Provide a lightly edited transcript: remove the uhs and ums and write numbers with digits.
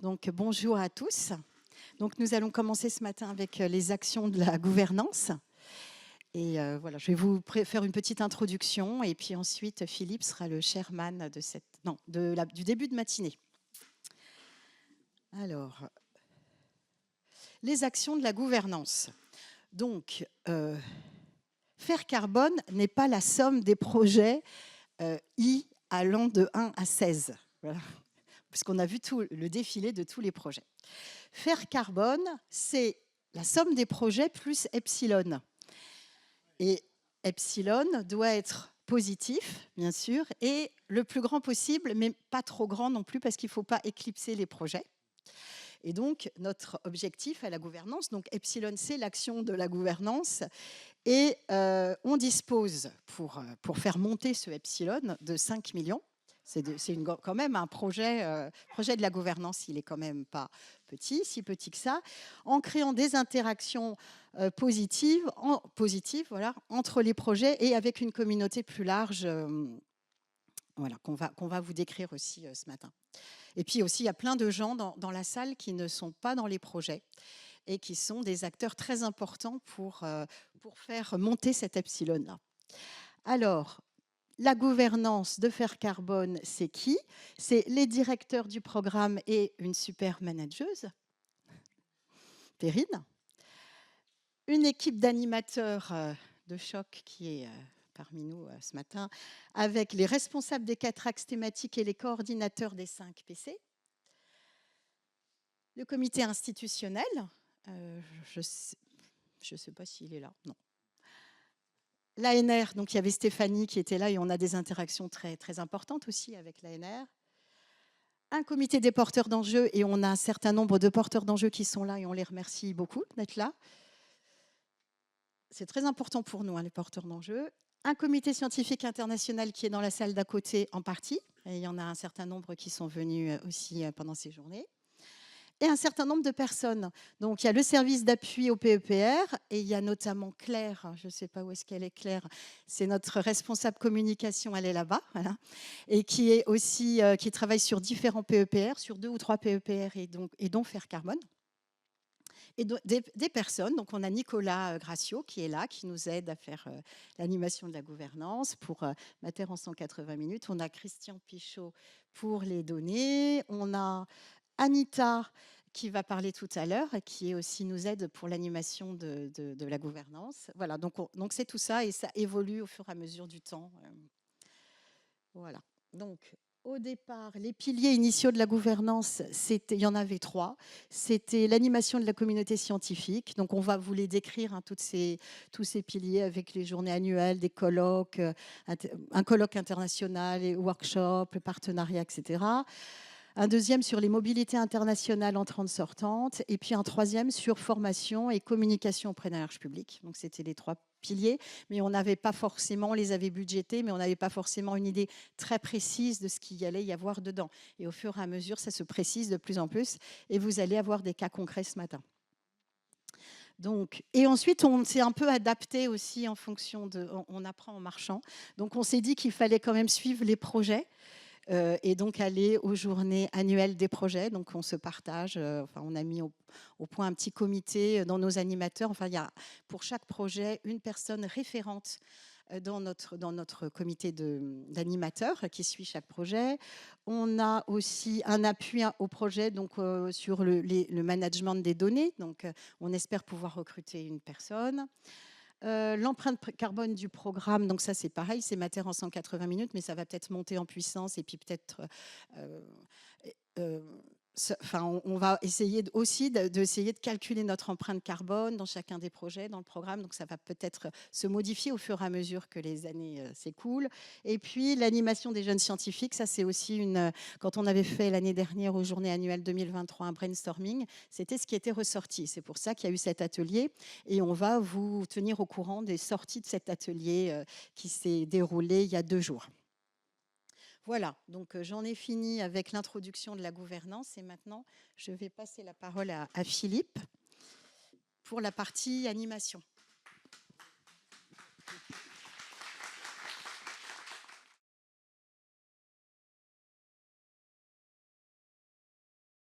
Donc, bonjour à tous. Donc, nous allons commencer ce matin avec les actions de la gouvernance. Et voilà, je vais vous faire une petite introduction. Et puis ensuite, Philippe sera le chairman du début de matinée. Alors, les actions de la gouvernance. Donc, Faire Carbone n'est pas la somme des projets I allant de 1 à 16. Voilà. Puisqu'on a vu tout le défilé de tous les projets. Faire Carbone, c'est la somme des projets plus epsilon. Et epsilon doit être positif, bien sûr, et le plus grand possible, mais pas trop grand non plus, parce qu'il ne faut pas éclipser les projets. Et donc, notre objectif à la gouvernance, donc epsilon, c'est l'action de la gouvernance, et on dispose, pour faire monter ce epsilon, de 5 millions. C'est quand même un projet de la gouvernance, il n'est quand même pas petit, si petit que ça, en créant des interactions positives voilà, entre les projets et avec une communauté plus large voilà, qu'on va vous décrire aussi ce matin. Et puis aussi, il y a plein de gens dans la salle qui ne sont pas dans les projets et qui sont des acteurs très importants pour faire monter cet epsilon-là. Alors, la gouvernance de Faire Carbone, c'est qui? C'est les directeurs du programme et une super manageuse, Perrine. Une équipe d'animateurs de choc qui est parmi nous ce matin, avec les responsables des 4 axes thématiques et les coordinateurs des 5 PC. Le comité institutionnel, je ne sais pas s'il est là, non. L'ANR, donc il y avait Stéphanie qui était là et on a des interactions très, très importantes aussi avec l'ANR. Un comité des porteurs d'enjeux et on a un certain nombre de porteurs d'enjeux qui sont là et on les remercie beaucoup d'être là. C'est très important pour nous, les porteurs d'enjeux. Un comité scientifique international qui est dans la salle d'à côté en partie. Et il y en a un certain nombre qui sont venus aussi pendant ces journées. Et un certain nombre de personnes. Donc, il y a le service d'appui au PEPR et il y a notamment Claire, je ne sais pas où est-ce qu'elle est, Claire, c'est notre responsable communication, elle est là-bas, voilà, et qui est aussi, qui travaille sur différents PEPR, sur 2 ou 3 PEPR et dont Faire Carbone. Et des personnes, donc on a Nicolas Gracio qui est là, qui nous aide à faire l'animation de la gouvernance pour Mater en 180 minutes. On a Christian Pichot pour les données. On a Anita qui va parler tout à l'heure, qui aussi nous aide pour l'animation de la gouvernance. Voilà, donc c'est tout ça et ça évolue au fur et à mesure du temps. Voilà, donc au départ, les piliers initiaux de la gouvernance, il y en avait 3. C'était l'animation de la communauté scientifique. Donc, on va vous les décrire, tous ces piliers avec les journées annuelles, des colloques, un colloque international, et workshops, le partenariat, etc. Un deuxième sur les mobilités internationales entrantes-sortantes. Et puis un troisième sur formation et communication auprès d'un large public. Donc, c'était les 3 piliers, mais on n'avait pas forcément, on les avait budgétés, mais on n'avait pas forcément une idée très précise de ce qu'il y allait y avoir dedans. Et au fur et à mesure, ça se précise de plus en plus, et vous allez avoir des cas concrets ce matin. Donc, et ensuite, on s'est un peu adapté aussi en fonction on apprend en marchant. Donc, on s'est dit qu'il fallait quand même suivre les projets. Et donc aller aux journées annuelles des projets. Donc on se partage, on a mis au point un petit comité dans nos animateurs. Enfin, il y a pour chaque projet une personne référente dans notre comité d'animateurs qui suit chaque projet. On a aussi un appui au projet donc, sur le management des données. Donc on espère pouvoir recruter une personne. L'empreinte carbone du programme, donc ça c'est pareil, c'est Mater en 180 minutes, mais ça va peut-être monter en puissance et puis peut-être on va essayer aussi d'essayer de calculer notre empreinte carbone dans chacun des projets, dans le programme. Donc, ça va peut-être se modifier au fur et à mesure que les années s'écoulent. Et puis, l'animation des jeunes scientifiques, ça, c'est aussi quand on avait fait l'année dernière aux Journées annuelles 2023 un brainstorming, c'était ce qui était ressorti. C'est pour ça qu'il y a eu cet atelier. Et on va vous tenir au courant des sorties de cet atelier qui s'est déroulé il y a 2 jours. Voilà, donc j'en ai fini avec l'introduction de la gouvernance et maintenant je vais passer la parole à Philippe pour la partie animation.